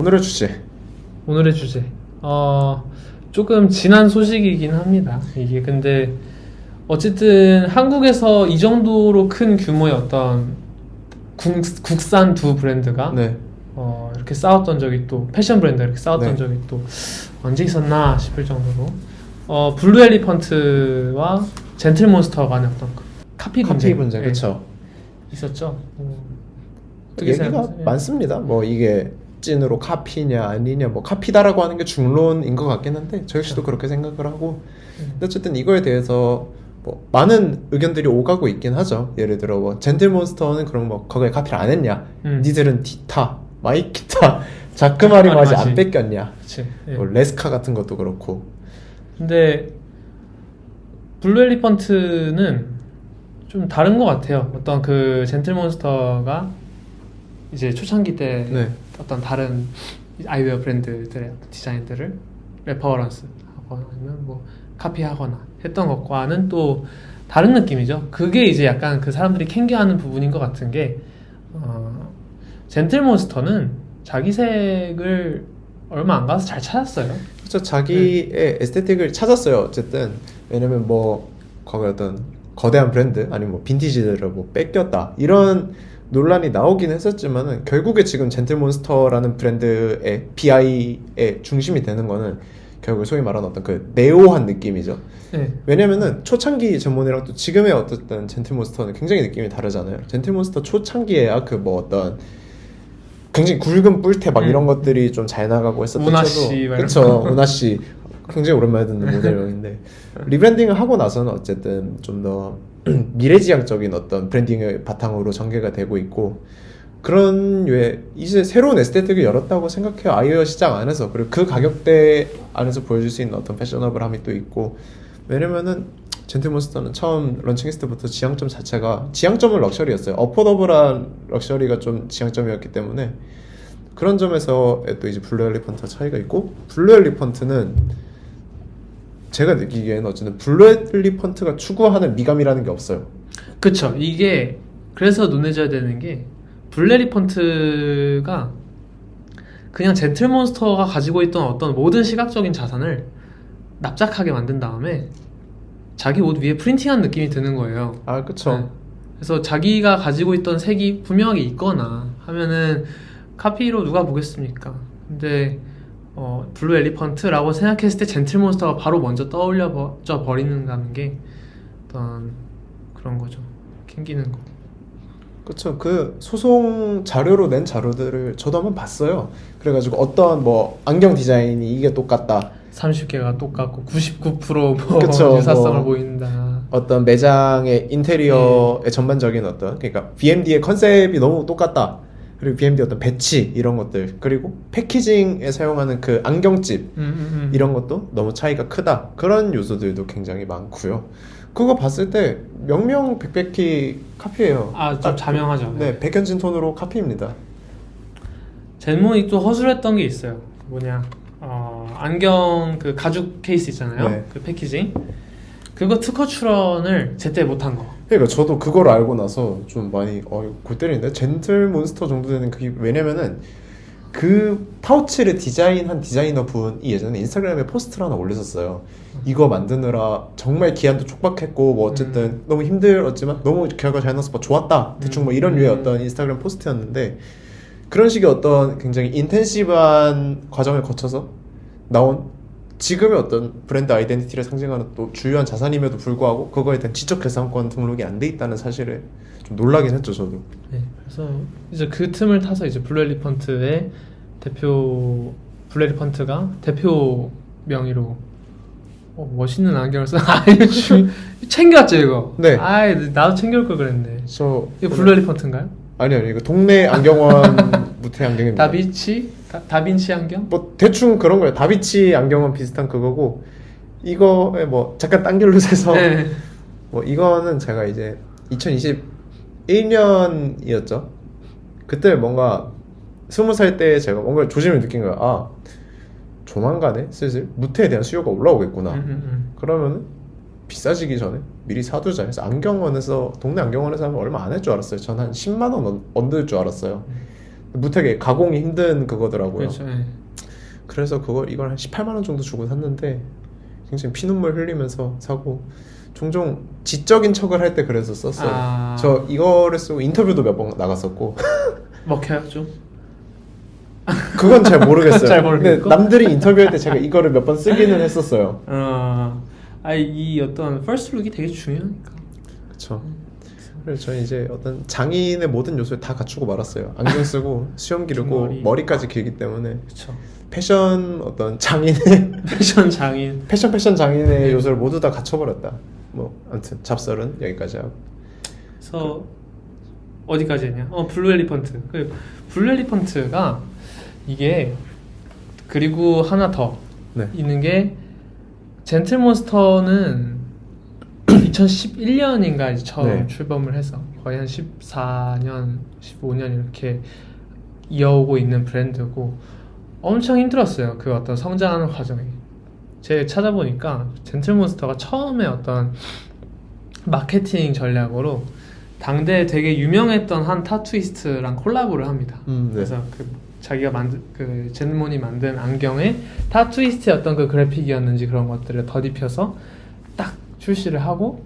오늘의 주제. 오늘의 주제. 조금 지난 소식이긴 합니다. 이게 근데 어쨌든 한국에서 이 정도로 큰 규모의 어떤 국산 두 브랜드가 네. 이렇게 싸웠던 적이 또 패션 브랜드가 이렇게 싸웠던 네. 적이 또 언제 있었나 싶을 정도로 블루 엘리펀트와 젠틀몬스터 간의 어떤 카피 분쟁, 네, 그렇죠. 있었죠. 어떻게 얘기가 생각하세요? 많습니다. 뭐 이게 찐으로 카피냐 아니냐, 뭐 카피다라고 하는 게 중론인 것 같긴 한데 저 역시도 그렇게 생각을 하고. 근데 어쨌든 이거에 대해서 뭐 많은 의견들이 오가고 있긴 하죠. 예를 들어 뭐 젠틀몬스터는 그럼 뭐 거기에 카피를 안 했냐? 니들은 디타, 마이키타, 자크마리 맛이 안 뺏겼냐? 그치. 예. 뭐 레스카 같은 것도 그렇고. 근데 블루 엘리펀트는 좀 다른 것 같아요. 어떤 그 젠틀몬스터가 이제 초창기 때 네. 어떤 다른 아이웨어 브랜드들의 디자인들을 레퍼런스 하거나 아니면 뭐 카피하거나 했던 것과는 또 다른 느낌이죠. 그게 이제 약간 그 사람들이 캥겨하는 부분인 것 같은 게 젠틀몬스터는 자기 색을 얼마 안 가서 잘 찾았어요. 그렇죠. 자기의 에스테틱을 찾았어요. 어쨌든 왜냐면 뭐 거기 어떤 거대한 브랜드 아니면 뭐 빈티지들을 뭐 뺏겼다 이런 논란이 나오긴 했었지만은 결국에 지금 젠틀몬스터라는 브랜드의 BI의 중심이 되는 거는 결국 소위 말하는 어떤 그 네오한 느낌이죠. 네. 왜냐면은 초창기 전몬이랑 또 지금의 어떤 젠틀몬스터는 굉장히 느낌이 다르잖아요. 젠틀몬스터 초창기에야 그 뭐 어떤 굉장히 굵은 뿔테 막 이런 것들이 좀 잘 나가고 했었던 우나씨 그렇죠. 우나씨 굉장히 오랜만에 듣는 모델명인데 리브랜딩을 하고 나서는 어쨌든 좀 더 미래지향적인 어떤 브랜딩을 바탕으로 전개가 되고 있고, 그런 류의 이제 새로운 에스테틱을 열었다고 생각해요. 아이웨어 시장 안에서. 그리고 그 가격대 안에서 보여줄 수 있는 어떤 패셔너블함이 또 있고. 왜냐면은 젠틀몬스터는 처음 런칭했을 때부터 지향점 자체가 지향점은 럭셔리였어요. 어포더블한 럭셔리가 좀 지향점이었기 때문에 그런 점에서 또 이제 블루 엘리펀트와 차이가 있고, 블루 엘리펀트는 제가 느끼기에는 어쨌든 블루 엘리펀트가 추구하는 미감이라는 게 없어요. 그쵸. 이게 그래서 논해져야 되는 게 블루 엘리펀트가 그냥 젠틀몬스터가 가지고 있던 어떤 모든 시각적인 자산을 납작하게 만든 다음에 자기 옷 위에 프린팅한 느낌이 드는 거예요. 아, 그쵸. 네. 그래서 자기가 가지고 있던 색이 분명하게 있거나 하면은 카피로 누가 보겠습니까? 근데 블루 엘리펀트라고 생각했을 때 젠틀몬스터가 바로 먼저 떠올려져 버리는다는 게 어떤 그런 거죠. 캥기는 거. 그쵸. 그 소송 자료로 낸 자료들을 저도 한번 봤어요. 그래가지고 어떤 뭐 안경 디자인이 이게 똑같다, 30개가 똑같고 99%뭐 그쵸, 유사성을 뭐 보인다. 어떤 매장의 인테리어의 전반적인 어떤, 그러니까 BMD의 컨셉이 너무 똑같다, 그리고 BMD 어떤 배치 이런 것들, 그리고 패키징에 사용하는 그 안경집 이런 것도 너무 차이가 크다, 그런 요소들도 굉장히 많고요. 그거 봤을 때 명명백백히 카피예요. 좀 자명하죠. 네, 백현진 톤으로 카피입니다. 젠몬이 또 허술했던 게 있어요. 뭐냐, 안경 그 가죽 케이스 있잖아요. 네. 그 패키징. 그거 특허 출원을 제때 못한 거. 그러니까 저도 그걸 알고 나서 좀 많이 골 때리는데, 젠틀몬스터 정도 되는 그게, 왜냐면은 그 파우치를 디자인한 디자이너 분이 예전에 인스타그램에 포스트를 하나 올렸었어요. 이거 만드느라 정말 기한도 촉박했고 뭐 어쨌든 너무 힘들었지만 너무 결과 잘 나와서 뭐 좋았다 대충 뭐 이런 류의 어떤 인스타그램 포스트였는데, 그런 식의 어떤 굉장히 인텐시브한 과정을 거쳐서 나온 지금의 어떤 브랜드 아이덴티티를 상징하는 또 주요한 자산임에도 불구하고 그거에 대한 지적 재산권 등록이 안 돼 있다는 사실에 좀 놀라긴 했죠, 저도. 네, 그래서 이제 그 틈을 타서 이제 블루 엘리펀트의 블루 엘리펀트가 대표 명의로 멋있는 안경을 써. 챙겼죠 이거. 네. 나도 챙겨올 걸 그랬네. 이거 블루 엘리펀트인가요? 아니요, 이거 동네 안경원 무태 안경입니다. 다빈치 안경? 뭐 대충 그런 거예요. 다비치 안경은 비슷한 그거고, 이거에 뭐 잠깐 딴길로 새서 네. 뭐 이거는 제가 이제 2021년이었죠. 그때 뭔가 20살 때 제가 뭔가 조짐을 느낀 거야. 조만간에 슬슬 무태에 대한 수요가 올라오겠구나. 그러면은 비싸지기 전에 미리 사두자 해서 동네 안경원에서 하면 얼마 안 할 줄 알았어요. 전 한 10만 원 언더일 줄 알았어요. 무택에 가공이 힘든 그거더라고요. 그렇죠. 예. 그래서 이걸 한 18만 원 정도 주고 샀는데 굉장히 피눈물 흘리면서 사고 종종 지적인 척을 할 때 그래서 썼어요. 아. 저 이거를 쓰고 인터뷰도 몇 번 나갔었고 먹혀요 좀? 그건 잘 모르겠어요. 잘 모르겠고. 근데 남들이 인터뷰할 때 제가 이거를 몇 번 쓰기는 했었어요. 이 어떤 퍼스트 룩이 되게 중요하니까. 그렇죠. 그래서 저는 이제 어떤 장인의 모든 요소를 다 갖추고 말았어요. 안경 쓰고 수염 기르고 머리까지 길기 때문에 그렇죠. 패션 어떤 장인의 패션 장인. 패션 장인의 요소를 모두 다 갖춰버렸다. 뭐 아무튼 잡설은 여기까지 하고. 그래서 어디까지 했냐? 블루 엘리펀트. 블루 엘리펀트가 이게 그리고 하나 더 네. 있는 게 젠틀몬스터는 2011년인가 이제 처음 네. 출범을 해서 거의 한 14년, 15년 이렇게 이어오고 있는 브랜드고 엄청 힘들었어요. 그 어떤 성장하는 과정이. 제가 찾아보니까 젠틀몬스터가 처음에 어떤 마케팅 전략으로 당대에 되게 유명했던 한 타투이스트랑 콜라보를 합니다. 네. 그래서 자기가 젠몬이 만든 안경에 타투이스트의 어떤 그 그래픽이었는지 그런 것들을 덧입혀서 딱 출시를 하고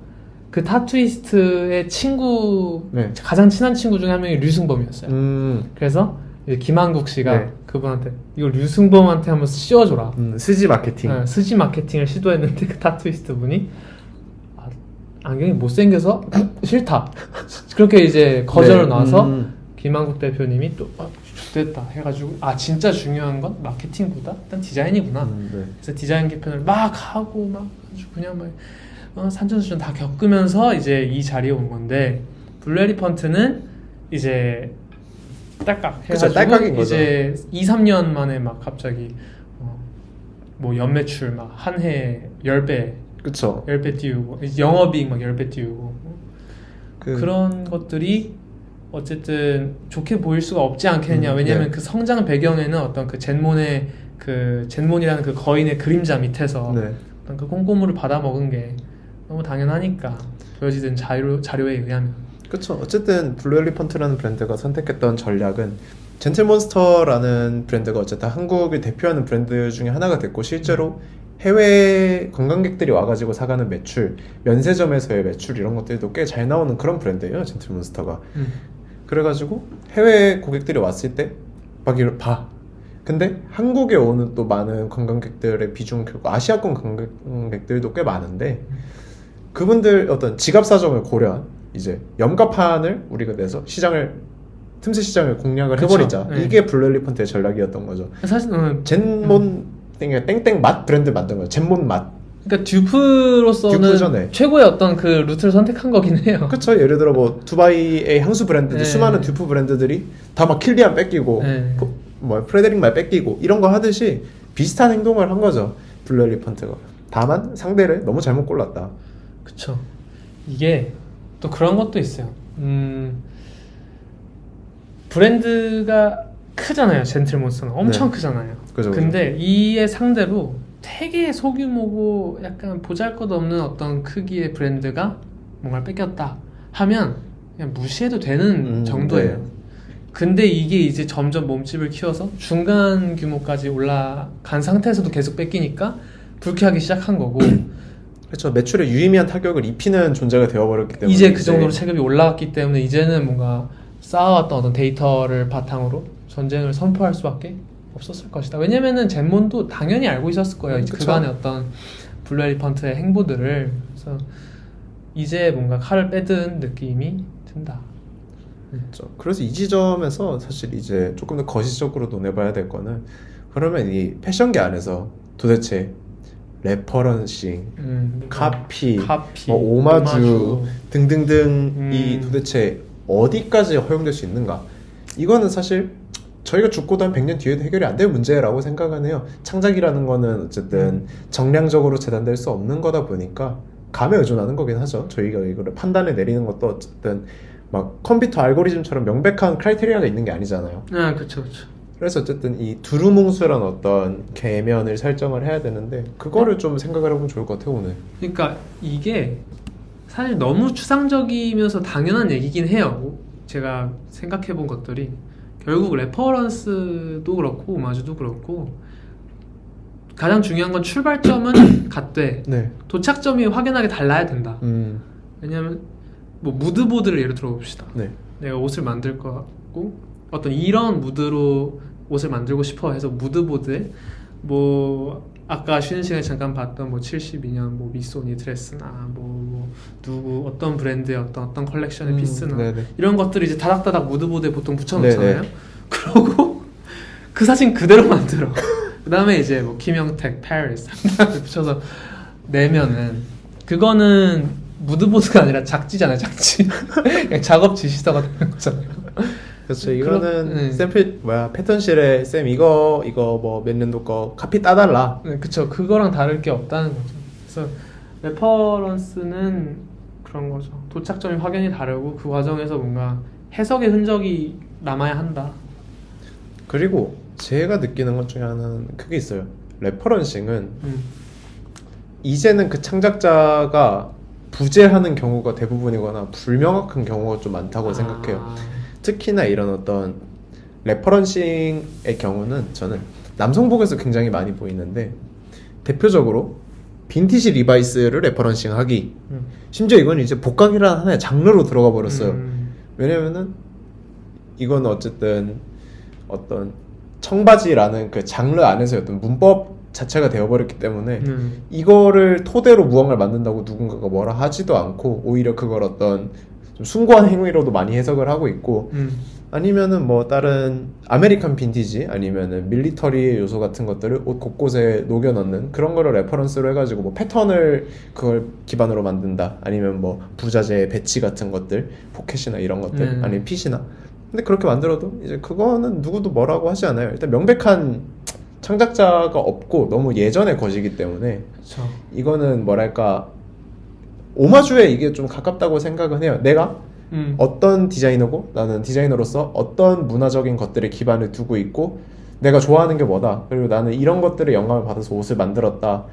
그 타투이스트의 친구 네. 가장 친한 친구 중에 한 명이 류승범이었어요. 그래서 이제 김한국 씨가 네. 그분한테 이걸 류승범한테 한번 씌워줘라. 스지 마케팅. 스지 마케팅을 시도했는데 그 타투이스트 분이 안경이 못생겨서 싫다. 그렇게 이제 거절을 네. 놔서 김한국 대표님이 또 됐다 해가지고 진짜 중요한 건 마케팅보다 일단 디자인이구나. 네. 그래서 디자인 개편을 막 하고 막 아주 그냥 막 산전수전 다 겪으면서 이제 이 자리에 온 건데 블루 엘리펀트는 이제 딸깍 해가지고 딸깍인 거죠. 이제 2-3년 만에 막 갑자기 뭐 연매출 막 한 해에 10배 그쵸. 10배 띄우고 영업이익 막 10배 띄우고 그런 것들이 어쨌든 좋게 보일 수가 없지 않겠냐. 왜냐면 네. 그 성장 배경에는 어떤 그 젠몬이라는 그 거인의 그림자 밑에서 네. 어떤 그 꼼꼼물을 받아먹은 게 너무 당연하니까 보여지던 자료에 의하면. 그렇죠. 어쨌든 블루 엘리펀트라는 브랜드가 선택했던 전략은 젠틀몬스터라는 브랜드가 어쨌든 한국을 대표하는 브랜드 중에 하나가 됐고 실제로 해외 관광객들이 와가지고 사가는 매출, 면세점에서의 매출 이런 것들도 꽤 잘 나오는 그런 브랜드예요. 젠틀몬스터가. 그래가지고 해외 고객들이 왔을 때 막 이걸 봐. 근데 한국에 오는 또 많은 관광객들의 비중, 결국 아시아권 관광객들도 꽤 많은데 그분들 어떤 지갑 사정을 고려한 이제 염가판을 우리가 내서 틈새 시장을 공략을 그쵸. 해버리자. 네. 이게 블루 엘리펀트의 전략이었던 거죠. 사실 젠몬 땡땡 맛 브랜드 만든 거예요. 젠몬 맛. 그러니까 듀프로서는 듀프전에. 최고의 어떤 그 루트를 선택한 거긴 해요. 그렇죠. 예를 들어 뭐 두바이의 향수 브랜드들, 네. 수많은 듀프 브랜드들이 다 막 킬리안 뺏기고 네. 프레데릭 말 뺏기고 이런 거 하듯이 비슷한 행동을 한 거죠. 블루 엘리펀트가. 다만 상대를 너무 잘못 골랐다. 그쵸. 이게 또 그런 것도 있어요. 브랜드가 크잖아요. 젠틀몬스터는 엄청 네. 크잖아요. 그죠, 근데 이에 상대로 되게 소규모고 약간 보잘것없는 어떤 크기의 브랜드가 뭔가를 뺏겼다 하면 그냥 무시해도 되는 정도예요. 네. 근데 이게 이제 점점 몸집을 키워서 중간 규모까지 올라간 상태에서도 계속 뺏기니까 불쾌하기 시작한 거고 그렇죠. 매출에 유의미한 타격을 입히는 존재가 되어버렸기 때문에 이제 그 정도로 체급이 올라왔기 때문에 이제는 뭔가 쌓아왔던 어떤 데이터를 바탕으로 전쟁을 선포할 수밖에 없었을 것이다. 왜냐면은 젠몬도 당연히 알고 있었을 거예요. 이제 그쵸. 그간의 어떤 블루 엘리펀트의 행보들을. 그래서 이제 뭔가 칼을 빼든 느낌이 든다. 그렇죠. 그래서 이 지점에서 사실 이제 조금 더 거시적으로 논해봐야 될 거는 그러면 이 패션계 안에서 도대체 레퍼런싱, 카피, 오마주 등등등 이 도대체 어디까지 허용될 수 있는가? 이거는 사실 저희가 죽고도 한 100년 뒤에도 해결이 안 될 문제라고 생각은 해요. 창작이라는 거는 어쨌든 정량적으로 재단될 수 없는 거다 보니까 감에 의존하는 거긴 하죠. 저희가 이거를 판단을 내리는 것도 어쨌든 막 컴퓨터 알고리즘처럼 명백한 크라이테리아가 있는 게 아니잖아요. 그쵸. 그래서 어쨌든 이 두루뭉술한 어떤 계면을 설정을 해야 되는데 그거를 좀 생각을 해보면 좋을 것 같아요 오늘. 그러니까 이게 사실 너무 추상적이면서 당연한 얘기긴 해요. 제가 생각해본 것들이 결국 레퍼런스도 그렇고 오마주도 그렇고 가장 중요한 건 출발점은 같되 네. 도착점이 확연하게 달라야 된다. 왜냐면 뭐 무드보드를 예를 들어 봅시다. 네. 내가 옷을 만들 것 같고 어떤 이런 무드로 옷을 만들고 싶어 해서 무드보드에 뭐 아까 쉬는 시간에 잠깐 봤던 뭐 72년 뭐 미소니 드레스나 뭐 누구 어떤 브랜드의 어떤 컬렉션의 피스나 네네. 이런 것들을 이제 다닥다닥 무드보드에 보통 붙여놓잖아요. 네네. 그러고 그 사진 그대로 만들어. 그 다음에 이제 뭐 김영택 페리스 붙여서 내면은 그거는 무드보드가 아니라 작지잖아요. 작지. 그냥 작업 지시서가 되는 거잖아요. 그렇죠. 이거는 그럼, 네. 샘플 패턴실에 쌤 이거 뭐 몇 년도 거 카피 따달라. 네, 그쵸. 그거랑 다를 게 없다는 거죠. 그래서 레퍼런스는 그런 거죠. 도착점이 확연히 다르고 그 과정에서 뭔가 해석의 흔적이 남아야 한다. 그리고 제가 느끼는 것 중에 하나는 그게 있어요. 레퍼런싱은 이제는 그 창작자가 부재하는 경우가 대부분이거나 불명확한 경우가 좀 많다고 생각해요. 특히나 이런 어떤 레퍼런싱의 경우는 저는 남성복에서 굉장히 많이 보이는데 대표적으로 빈티지 리바이스를 레퍼런싱 하기 심지어 이건 이제 복각이라는 하나의 장르로 들어가 버렸어요. 왜냐면은 이건 어쨌든 어떤 청바지라는 그 장르 안에서의 어떤 문법 자체가 되어버렸기 때문에 이거를 토대로 무언가를 만든다고 누군가가 뭐라 하지도 않고 오히려 그걸 어떤 좀 숭고한 행위로도 많이 해석을 하고 있고 아니면은 뭐 다른 아메리칸 빈티지 아니면은 밀리터리 요소 같은 것들을 옷 곳곳에 녹여 넣는 그런 거를 레퍼런스로 해가지고 뭐 패턴을 그걸 기반으로 만든다 아니면 뭐 부자재 배치 같은 것들 포켓이나 이런 것들 아니면 핏이나 근데 그렇게 만들어도 이제 그거는 누구도 뭐라고 하지 않아요. 일단 명백한 창작자가 없고 너무 예전의 것이기 때문에 그쵸. 이거는 뭐랄까 오마주에 이게 좀 가깝다고 생각은 해요. 내가 어떤 디자이너고 나는 디자이너로서 어떤 문화적인 것들에 기반을 두고 있고 내가 좋아하는 게 뭐다 그리고 나는 이런 것들에 영감을 받아서 옷을 만들었다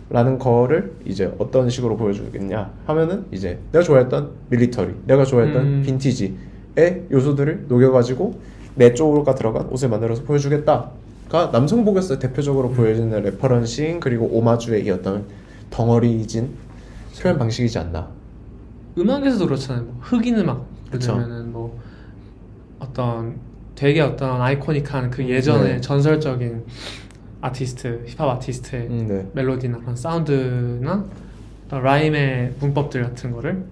라는 거를 이제 어떤 식으로 보여주겠냐 하면은 이제 내가 좋아했던 밀리터리 내가 좋아했던 빈티지의 요소들을 녹여가지고 내 쪽으로가 들어간 옷을 만들어서 보여주겠다가 남성복에서 대표적으로 보여지는 레퍼런싱 그리고 오마주의 이 어떤 덩어리진 표현 방식이지 않나. 음악에서도 그렇잖아요. 뭐 흑인 음악 그쵸. 그러면은 뭐 어떤 되게 어떤 아이코닉한 그 예전의 네. 전설적인 아티스트 힙합 아티스트의 네. 멜로디나 그런 사운드나 어떤 라임의 문법들 같은 거를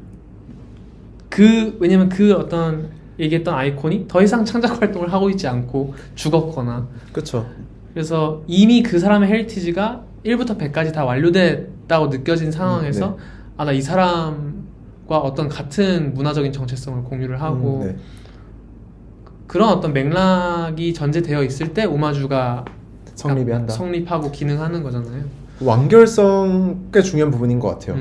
왜냐면 그 어떤 얘기했던 아이콘이 더 이상 창작 활동을 하고 있지 않고 죽었거나 그쵸. 그래서 이미 그 사람의 헤리티지가 1부터 100까지 다 완료됐다고 느껴진 상황에서 네. 아, 나 이 사람과 어떤 같은 문화적인 정체성을 공유를 하고 네. 그런 어떤 맥락이 전제되어 있을 때 오마주가 성립이 한다. 성립하고 기능하는 거잖아요. 완결성 꽤 중요한 부분인 것 같아요.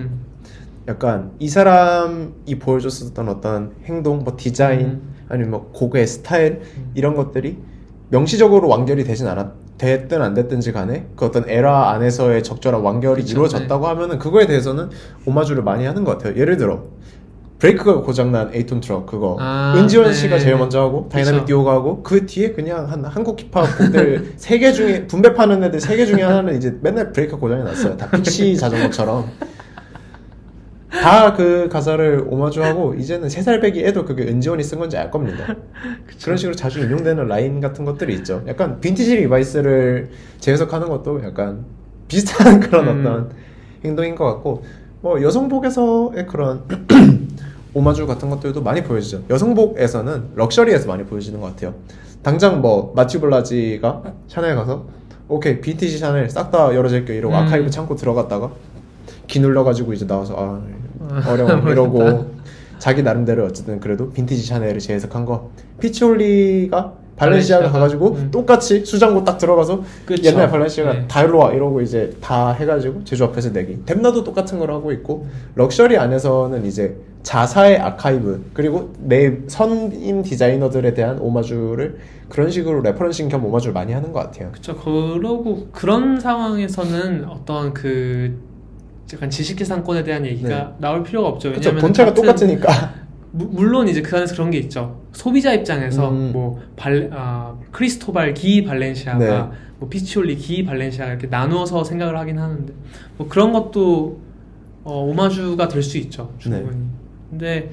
약간 이 사람이 보여줬었던 어떤 행동, 뭐 디자인, 아니면 뭐 곡의 스타일 이런 것들이 명시적으로 완결이 되진 됐든 안 됐든지 간에 그 어떤 에라 안에서의 적절한 완결이 그쵸, 이루어졌다고 하면은 그거에 대해서는 오마주를 많이 하는 것 같아요. 예를 들어 브레이크가 고장난 8톤 트럭 그거 은지원 씨가 제일 먼저 하고 다이나믹 그쵸. 듀오가 하고 그 뒤에 그냥 한국 힙합 곡들 3개 중에 분배파는 애들 3개 중에 하나는 이제 맨날 브레이크 고장이 났어요. 다 픽시 자전거처럼 다 그 가사를 오마주하고 이제는 3살 배기 애도 그게 은지원이 쓴 건지 알 겁니다. 그런 식으로 자주 인용되는 라인 같은 것들이 있죠. 약간 빈티지 리바이스를 재해석하는 것도 약간 비슷한 그런 어떤 행동인 것 같고 뭐 여성복에서의 그런 오마주 같은 것들도 많이 보여지죠. 여성복에서는 럭셔리에서 많이 보여지는 것 같아요. 당장 뭐 마티 블라지가 샤넬 가서 오케이 빈티지 샤넬 싹 다 열어줄게 이러고 아카이브 창고 들어갔다가 기 눌러가지고 이제 나와서 어려워 이러고 자기 나름대로 어쨌든 그래도 빈티지 샤넬을 재해석한 거. 피치올리가 발렌시아가 가가지고 똑같이 수장고 딱 들어가서 그쵸. 옛날 발렌시아가 네. 다 일로 와 이러고 이제 다 해가지고 제주 앞에서 내기. 댐나도 똑같은 걸 하고 있고 럭셔리 안에서는 이제 자사의 아카이브 그리고 내 선임 디자이너들에 대한 오마주를 그런 식으로 레퍼런싱 겸 오마주를 많이 하는 것 같아요. 그렇죠. 그러고 그런 상황에서는 어떤 그 약간 지식계산권에 대한 얘기가 네. 나올 필요가 없죠. 그쵸, 왜냐면 본체가 똑같으니까. 물론 이제 그 안에서 그런 게 있죠. 소비자 입장에서 뭐 크리스토발 기 발렌시아가 네. 뭐 피치올리 기 발렌시아가 이렇게 나누어서 생각을 하긴 하는데 뭐 그런 것도 오마주가 될 수 있죠. 충분히. 네. 근데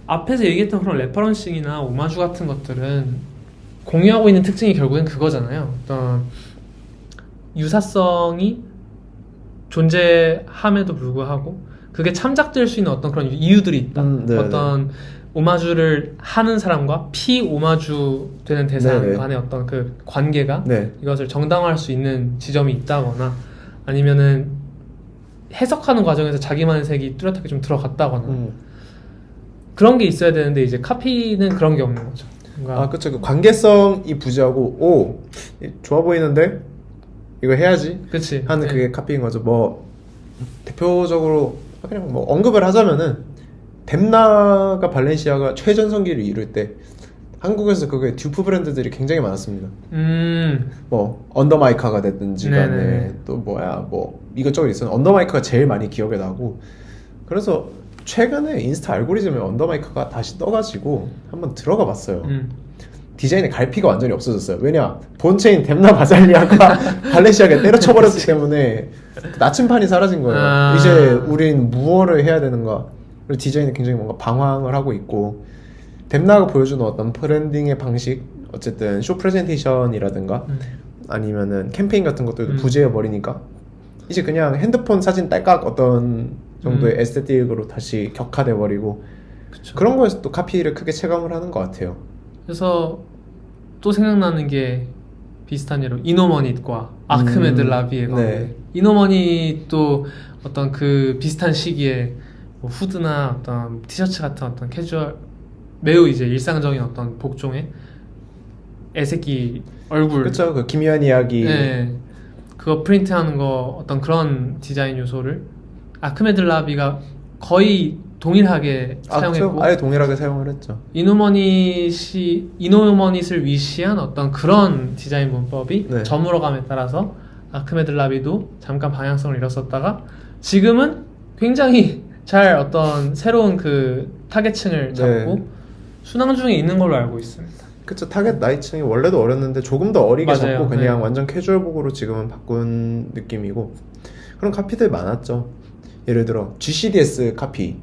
앞에서 얘기했던 그런 레퍼런싱이나 오마주 같은 것들은 공유하고 있는 특징이 결국엔 그거잖아요. 어떤 유사성이 존재함에도 불구하고 그게 참작될 수 있는 어떤 그런 이유들이 있다. 네, 어떤 오마주를 하는 사람과 오마주 되는 대상 네, 네. 간의 어떤 그 관계가 네. 이것을 정당화할 수 있는 지점이 있다거나 아니면은 해석하는 과정에서 자기만의 색이 뚜렷하게 좀 들어갔다거나 그런 게 있어야 되는데 이제 카피는 그런 게 없는 거죠. 뭔가 아, 그쵸. 그 관계성이 부재하고, 오, 좋아 보이는데? 이거 해야지? 그치. 하는 네. 그게 카피인 거죠. 뭐, 대표적으로, 그냥 뭐, 언급을 하자면은, 뎀나가 발렌시아가 최전성기를 이룰 때, 한국에서 그게 듀프 브랜드들이 굉장히 많았습니다. 뭐, 언더마이카가 됐든지 간에, 네네. 또 뭐야, 뭐, 이것저것 있었는데, 언더마이카가 제일 많이 기억에 나고, 그래서, 최근에 인스타 알고리즘에 언더마이크가 다시 떠가지고 한번 들어가 봤어요. 디자인의 갈피가 완전히 없어졌어요. 왜냐? 본체인 뎀나 바잘리아가 발렌시아가 때려쳐버렸기 때문에 나침판이 사라진 거예요. 아. 이제 우린 무엇을 해야 되는가? 그리고 디자인이 굉장히 뭔가 방황을 하고 있고 뎀나가 보여주는 어떤 브랜딩의 방식 어쨌든 쇼 프레젠테이션이라든가 아니면은 캠페인 같은 것들도 부재해 버리니까 이제 그냥 핸드폰 사진 딸깍 어떤 정도의 에스테틱으로 다시 격화돼 버리고 그런 거에서 또 카피를 크게 체감을 하는 것 같아요. 그래서 또 생각나는 게 비슷한 예로 이노머닛과 아크메드 라비의 관계. 네. 이노머닛도 어떤 그 비슷한 시기에 뭐 후드나 어떤 티셔츠 같은 어떤 캐주얼 매우 이제 일상적인 어떤 복종의 애새끼 얼굴 그렇죠. 그 기묘한 이야기. 네. 그거 프린트하는 거 어떤 그런 디자인 요소를 아크메드 라비가 거의 동일하게 사용했고 그렇죠. 아예 동일하게 사용을 했죠. 이노머닛을 위시한 어떤 그런 디자인 문법이 네. 저물어감에 따라서 아크메드 라비도 잠깐 방향성을 잃었었다가 지금은 굉장히 잘 어떤 새로운 그 타겟층을 잡고 네. 순항 중에 있는 걸로 알고 있습니다. 그쵸. 타겟 나이층이 원래도 어렸는데 조금 더 어리게 맞아요. 잡고 그냥 네. 완전 캐주얼복으로 지금은 바꾼 느낌이고 그런 카피들 많았죠. 예를 들어 GCDS 카피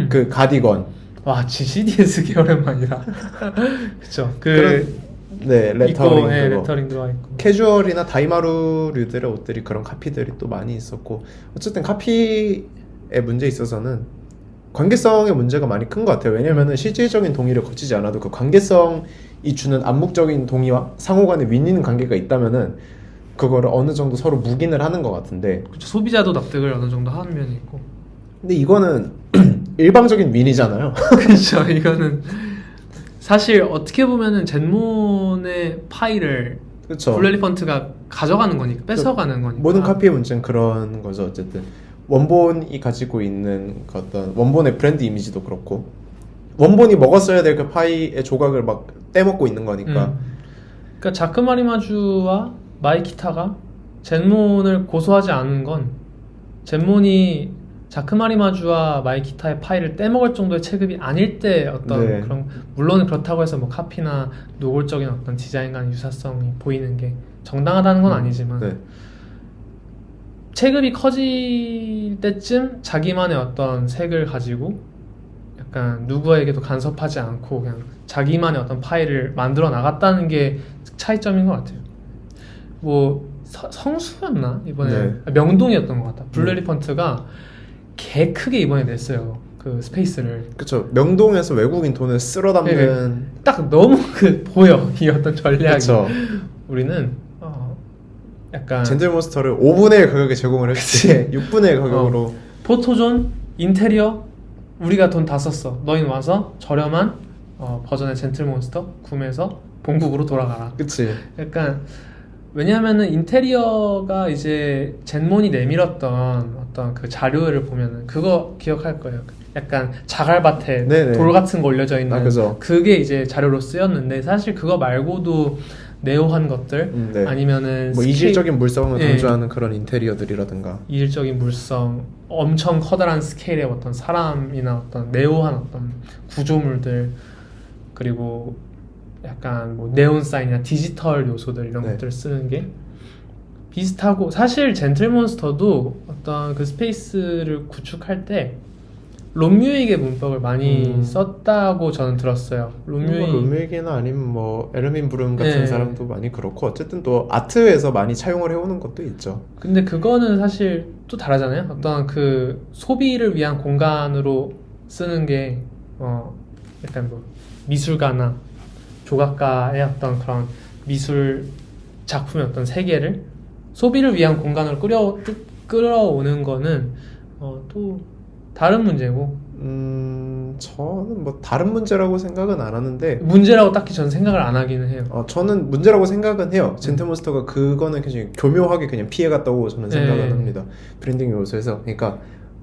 그 가디건 와 GCDS 게 오랜만이다. 그쵸. 네 레터링 있고, 네, 그거. 레터링 들어가 있고. 캐주얼이나 다이마루류들의 옷들이 그런 카피들이 또 많이 있었고 어쨌든 카피의 문제에 있어서는 관계성의 문제가 많이 큰 것 같아요. 왜냐면은 실질적인 동의를 거치지 않아도 그 관계성이 주는 암묵적인 동의와 상호간에 윈윈 관계가 있다면은 그거를 어느 정도 서로 묵인을 하는 것 같은데 그쵸. 소비자도 납득을 어느 정도 하는 면이 있고. 근데 이거는 일방적인 윈이잖아요. 그렇죠. 이거는 사실 어떻게 보면은 젠몬의 파일을 그렇죠. 블루 엘리펀트가 가져가는 거니까 뺏어가는 거니까. 모든 카피의 문제는 그런 거죠. 어쨌든 원본이 가지고 있는 그 어떤 원본의 브랜드 이미지도 그렇고 원본이 먹었어야 될 그 파이의 조각을 막 떼먹고 있는 거니까. 그러니까 자크마리마주와 마이키타가 젠몬을 고소하지 않은 건 젠몬이 자크마리마주와 마이키타의 파일을 떼먹을 정도의 체급이 아닐 때 어떤 네. 그런 물론 그렇다고 해서 뭐 카피나 노골적인 어떤 디자인 간의 유사성이 보이는 게 정당하다는 건 아니지만 네. 체급이 커질 때쯤 자기만의 어떤 색을 가지고 약간 누구에게도 간섭하지 않고 그냥 자기만의 어떤 파일을 만들어 나갔다는 게 차이점인 것 같아요. 뭐 성수였나 이번에 네. 명동이었던 것 같다. 블루 엘리펀트가 개 크게 이번에 냈어요. 그 스페이스를 그쵸. 명동에서 외국인 돈을 쓸어 담는. 딱 너무 그 보여 이 어떤 전략이. 그쵸. 우리는 약간 젠들몬스터를 5분의 1 가격에 제공을 했지. 6분의 1 가격으로. 포토존 인테리어 우리가 돈 다 썼어. 너희는 와서 저렴한 버전의 젠틀몬스터 구매해서 본국으로 돌아가라. 그치. 약간 왜냐하면은 인테리어가 이제 젠몬이 내밀었던 어떤 그 자료를 보면은 그거 기억할 거예요. 약간 자갈밭에 네네. 돌 같은 거 올려져 있는 그죠. 그게 이제 자료로 쓰였는데 사실 그거 말고도 네오한 것들 네. 아니면은 뭐 이질적인 물성을 네. 강조하는 그런 인테리어들이라든가 이질적인 물성, 엄청 커다란 스케일의 어떤 사람이나 어떤 네오한 어떤 구조물들, 그리고 약간 뭐 네온 사인이나 디지털 요소들 이런 네. 것들을 쓰는 게 비슷하고, 사실 젠틀몬스터도 어떤 그 스페이스를 구축할 때 론뮤익의 문법을 많이 썼다고 저는 들었어요. 론뮤익 룸메이기나 아니면 뭐 에르민 브룸 같은 네. 사람도 많이 그렇고 어쨌든 또 아트에서 많이 차용을 해오는 것도 있죠. 근데 그거는 사실 또 다르잖아요. 어떤 그 소비를 위한 공간으로 쓰는 게 약간 뭐 미술가나 조각가의 어떤 그런 미술 작품의 어떤 세계를 소비를 위한 공간으로 끌어오는 거는 또 다른 문제고, 저는 뭐 다른 문제라고 생각은 안 하는데 문제라고 딱히 저는 생각을 안 하기는 해요. 저는 문제라고 생각은 해요. 젠틀몬스터가 그거는 굉장히 교묘하게 그냥 피해갔다고 저는 생각은 네. 합니다. 브랜딩 요소에서. 그러니까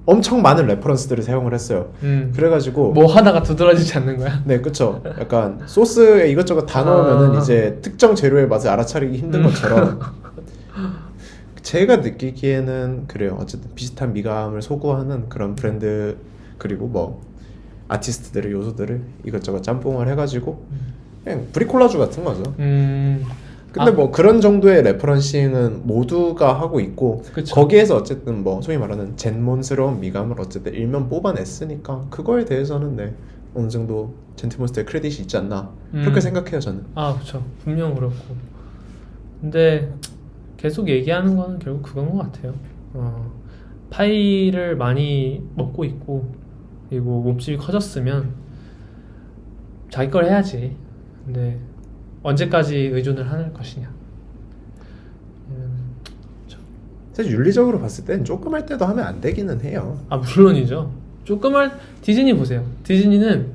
엄청 많은 레퍼런스들을 사용을 했어요. 그래가지고 뭐 하다가 두드러지지 않는 거야? 네, 그쵸. 약간 소스에 이것저것 다 넣으면은 이제 특정 재료의 맛을 알아차리기 힘든 것처럼 제가 느끼기에는 그래요. 어쨌든 비슷한 미감을 소구하는 그런 브랜드 그리고 뭐 아티스트들의 요소들을 이것저것 짬뽕을 해가지고 그냥 브리콜라주 같은 거죠. 근데 뭐 그런 정도의 레퍼런싱은 모두가 하고 있고 그쵸. 거기에서 어쨌든 뭐 소위 말하는 젠몬스러운 미감을 어쨌든 일면 뽑아냈으니까 그거에 대해서는 네 어느 정도 젠틀몬스터의 크레딧이 있지 않나 그렇게 생각해요 저는. 그렇죠. 분명 그렇고. 근데 계속 얘기하는 거는 결국 그건 것 같아요. 파이를 많이 먹고 있고, 그리고 몸집이 커졌으면 자기 걸 해야지. 근데 언제까지 의존을 할 것이냐. 사실 윤리적으로 봤을 땐 조금 할 때도 하면 안 되기는 해요. 물론이죠. 디즈니 보세요. 디즈니는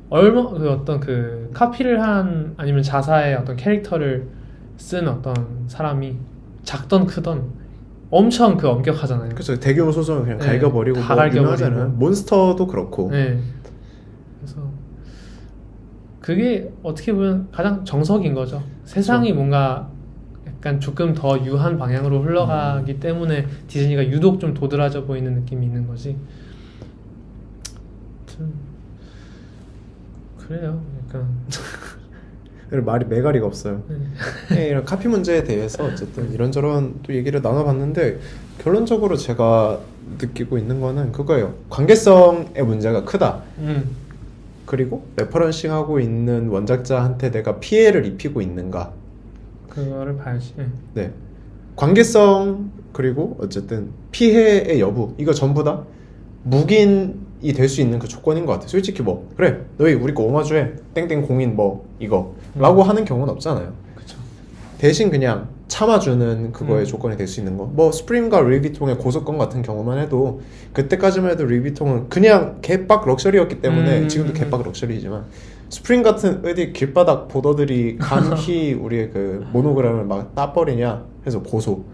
얼마 그 어떤 그 카피를 한 아니면 자사의 어떤 캐릭터를 쓴 어떤 사람이 작던 크던 엄청 그 엄격하잖아요. 그래서 대규모 소송을 그냥 네, 갈겨버리고 다 뭐 갈겨버리고. 유명하잖아요. 몬스터도 그렇고. 네. 그래서 그게 어떻게 보면 가장 정석인 거죠. 세상이 뭔가 약간 조금 더 유한 방향으로 흘러가기 때문에 디즈니가 유독 좀 도드라져 보이는 느낌이 있는 거지. 아무튼 그래요. 약간 말이 매가리가 없어요. 네, 이런 카피 문제에 대해서 어쨌든 이런저런 또 얘기를 나눠봤는데 결론적으로 제가 느끼고 있는 거는 그거예요. 관계성의 문제가 크다. 그리고 레퍼런싱하고 있는 원작자한테 내가 피해를 입히고 있는가. 그거를 봐야지. 네. 관계성 그리고 어쨌든 피해의 여부 이거 전부 다 묵인이 될 수 있는 그 조건인 것 같아요. 솔직히 뭐 그래 너희 우리 거 오마주해 땡땡 공인 뭐 이거 라고 하는 경우는 없잖아요. 그쵸. 대신 그냥 참아주는 그거의 조건이 될 수 있는 거. 뭐 스프링과 루이비통의 고소권 같은 경우만 해도 그때까지만 해도 루이비통은 그냥 개빡 럭셔리였기 때문에 지금도 개빡 럭셔리지만 스프링 같은 어디 길바닥 보더들이 간히 우리의 그 모노그램을 막 따버리냐 해서 고소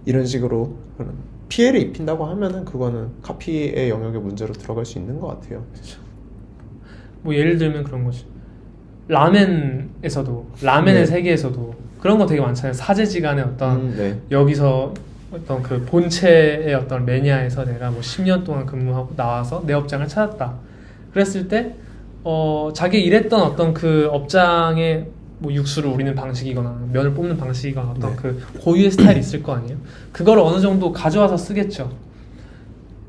이런 식으로 피해를 입힌다고 하면은 그거는 카피의 영역의 문제로 들어갈 수 있는 것 같아요. 그쵸. 뭐 예를 들면 그런 거지. 라멘에서도 라멘의 네. 세계에서도 그런 거 되게 많잖아요. 사제지간의 어떤 네. 여기서 어떤 그 본체의 어떤 매니아에서 내가 뭐 10년 동안 근무하고 나와서 내 업장을 찾았다. 그랬을 때 자기 일했던 어떤 그 업장의 뭐 육수를 우리는 방식이거나 면을 뽑는 방식이거나 어떤 네. 그 고유의 스타일이 있을 거 아니에요. 그걸 어느 정도 가져와서 쓰겠죠.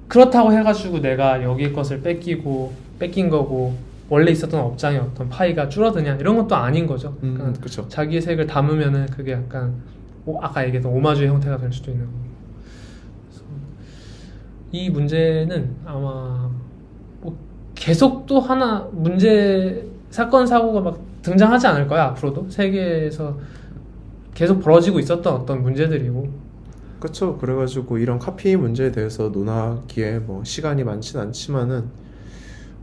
그렇다고 해가지고 내가 여기 것을 뺏긴 거고 원래 있었던 업장의 어떤 파이가 줄어드냐 이런 것도 아닌 거죠. 그러니까 그렇죠. 자기의 색을 담으면은 그게 약간 아까 얘기했던 오마주의 형태가 될 수도 있는 거고. 그래서 이 문제는 아마 뭐 계속 또 하나 문제 사건 사고가 막 등장하지 않을 거야. 앞으로도 세계에서 계속 벌어지고 있었던 어떤 문제들이고. 그렇죠. 그래가지고 이런 카피 문제에 대해서 논하기에 뭐 시간이 많진 않지만은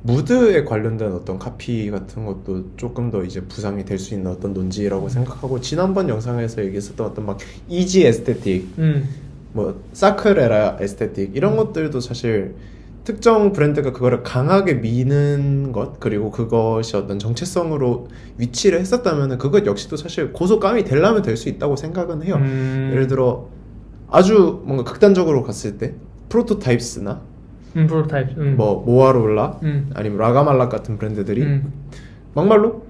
무드에 관련된 어떤 카피 같은 것도 조금 더 이제 부상이 될 수 있는 어떤 논지라고 생각하고 지난번 영상에서 얘기했었던 어떤 막 이지 에스테틱, 뭐 사크레라 에스테틱 이런 것들도 사실 특정 브랜드가 그거를 강하게 미는 것 그리고 그것이 어떤 정체성으로 위치를 했었다면 그것 역시도 사실 고소감이 되려면 될 수 있다고 생각은 해요. 예를 들어 아주 뭔가 극단적으로 갔을 때 프로토타입스나 프로타입. 뭐 모아롤라 음. 아니면 라가말락 같은 브랜드들이 음. 막말로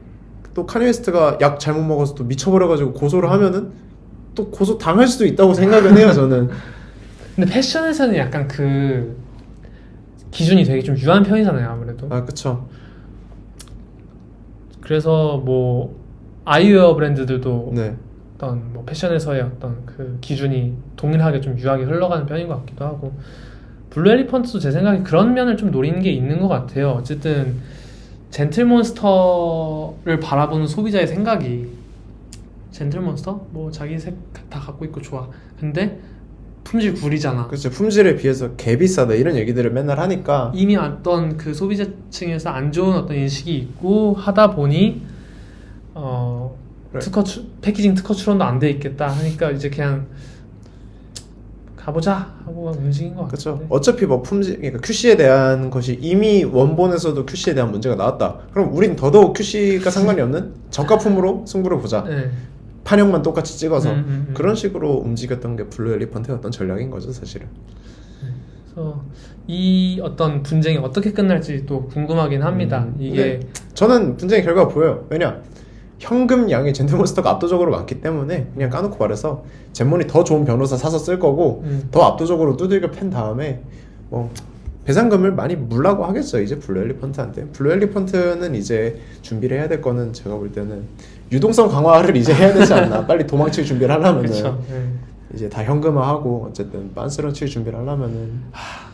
또 카니 웨스트가 약 잘못 먹어서 또 미쳐버려가지고 고소를 하면은 또 고소 당할 수도 있다고 생각은 해요 저는. 근데 패션에서는 약간 그 기준이 되게 좀 유한 편이잖아요, 아무래도. 아 그쵸. 그래서 뭐 아이웨어 브랜드들도 네. 어떤 뭐 패션에서의 어떤 그 기준이 동일하게 좀 유하게 흘러가는 편인 것 같기도 하고, 블루 엘리펀트도 제 생각에 그런 면을 좀 노리는 게 있는 것 같아요. 어쨌든 젠틀몬스터를 바라보는 소비자의 생각이 젠틀몬스터? 뭐 자기 색 다 갖고 있고 좋아. 근데 품질 구리잖아. 그렇죠. 품질에 비해서 개 비싸다 이런 얘기들을 맨날 하니까 이미 어떤 그 소비자층에서 안 좋은 어떤 인식이 있고 하다 보니 그래. 패키징 특허 출원도 안 돼 있겠다 하니까 이제 그냥 가보자 하고 움직인 것 그렇죠. 같은데. 어차피 뭐 품질, 그러니까 QC에 대한 것이 이미 원본에서도 QC에 대한 문제가 나왔다. 그럼 우린 더더욱 QC가 상관이 없는 저가품으로 승부를 보자. 네. 판형만 똑같이 찍어서 음. 그런 식으로 움직였던 게 블루 엘리펀트의 어떤 전략인 거죠, 사실은. 그래서 이 어떤 분쟁이 어떻게 끝날지 또 궁금하긴 합니다. 이게 근데 저는 분쟁의 결과가 보여요. 왜냐? 현금 양의 젠틀몬스터가 압도적으로 많기 때문에 그냥 까놓고 말해서 젠몬이 더 좋은 변호사 사서 쓸 거고 더 압도적으로 두들겨 팬 다음에 뭐 배상금을 많이 물라고 하겠죠, 이제 블루 엘리펀트한테. 블루 엘리펀트는 이제 준비를 해야 될 거는 제가 볼 때는 유동성 강화를 이제 해야 되지 않나. 빨리 도망칠 준비를 하려면은 그쵸. 네. 이제 다 현금화하고 어쨌든 빤스런 칠 준비를 하려면은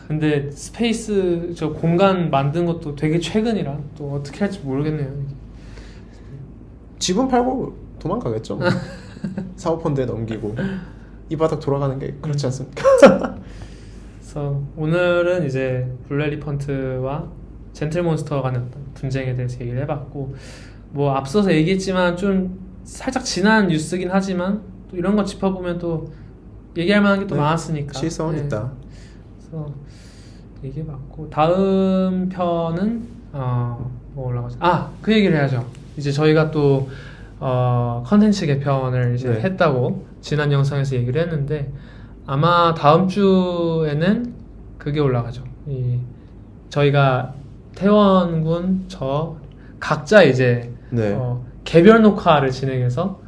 근데 스페이스 저 공간 만든 것도 되게 최근이라 또 어떻게 할지 모르겠네요. 이게. 지분 팔고 도망가겠죠. 뭐. 사모펀드에 넘기고 이 바닥 돌아가는 게 그렇지 않습니까? 그래서 오늘은 이제 블루 엘리펀트와 젠틀몬스터 간의 어떤 분쟁에 대해서 얘기를 해봤고, 뭐 앞서서 얘기했지만 좀 살짝 지난 뉴스긴 하지만 또 이런 거 짚어보면 또 얘기할 만한 게 또 네, 많았으니까 시의성은 있다. 그래서 얘기해봤고, 다음 편은 뭐 올라가죠? 그 얘기를 해야죠. 이제 저희가 또 컨텐츠 개편을 이제 네. 했다고 지난 영상에서 얘기를 했는데, 아마 다음 주에는 그게 올라가죠. 저희가 태원군 저 각자 이제 네. 개별 녹화를 진행해서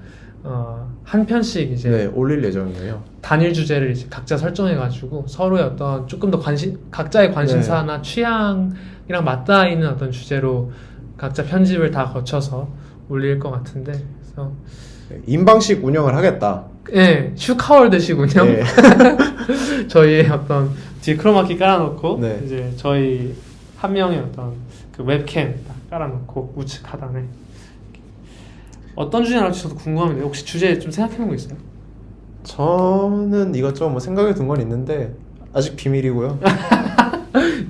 한 편씩 이제 네, 올릴 예정이에요. 단일 주제를 이제 각자 설정해가지고 서로의 어떤 조금 더 각자의 관심사나 취향이랑 맞닿아 있는 어떤 주제로 각자 편집을 다 거쳐서 올릴 것 같은데, 그래서 네, 인방식 운영을 하겠다. 예, 슈카월드식 운영. 네. 저희의 어떤 뒤에 크로마키 깔아놓고 네. 이제 저희 한 명의 어떤 그 웹캠 딱 깔아놓고 우측 하단에 어떤 주제 나올지 저도 궁금합니다. 혹시 주제 좀 생각해놓은 거 있어요? 저는 이것저것 뭐 생각해 둔 건 있는데 아직 비밀이고요.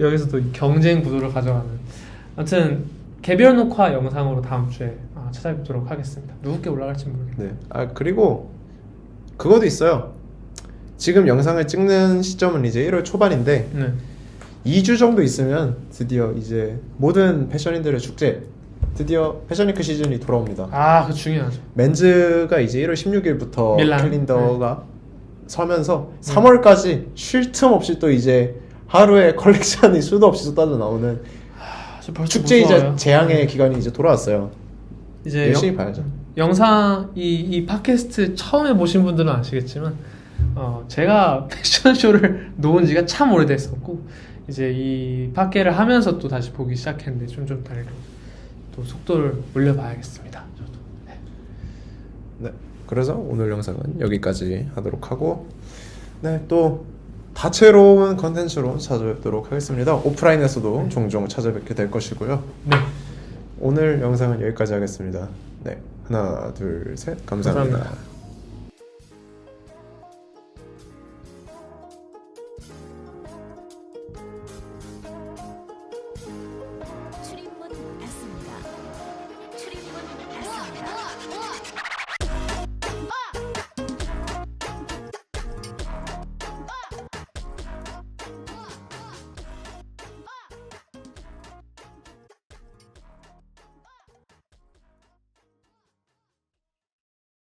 여기서 또 경쟁 구도를 가져가는. 아무튼 개별 녹화 영상으로 다음 주에 찾아뵙도록 하겠습니다. 누구께 올라갈지 모르겠네요. 네. 그리고 그것도 있어요. 지금 영상을 찍는 시점은 이제 1월 초반인데 네. 2주 정도 있으면 드디어 이제 모든 패션인들의 축제, 드디어 패션위크 시즌이 돌아옵니다. 그거 중요하죠. 맨즈가 이제 1월 16일부터 밀란. 캘린더가 서면서 3월까지 쉴 틈 없이 또 이제 하루에 컬렉션이 수도 없이 쏟아져 나오는 축제이자 재앙의 기간이 이제 돌아왔어요. 이제 열심히 봐야죠. 영상 이 팟캐스트 처음에 보신 분들은 아시겠지만 제가 패션쇼를 놓은 지가 참 오래됐었고, 이제 이 팟캐를 하면서 또 다시 보기 시작했는데 좀 다르게 또 속도를 올려봐야겠습니다. 저도. 네. 네, 그래서 오늘 영상은 여기까지 하도록 하고, 네, 또 다채로운 컨텐츠로 찾아뵙도록 하겠습니다. 오프라인에서도 종종 찾아뵙게 될 것이고요. 네. 오늘 영상은 여기까지 하겠습니다. 네, 하나, 둘, 셋, 감사합니다. 감사합니다.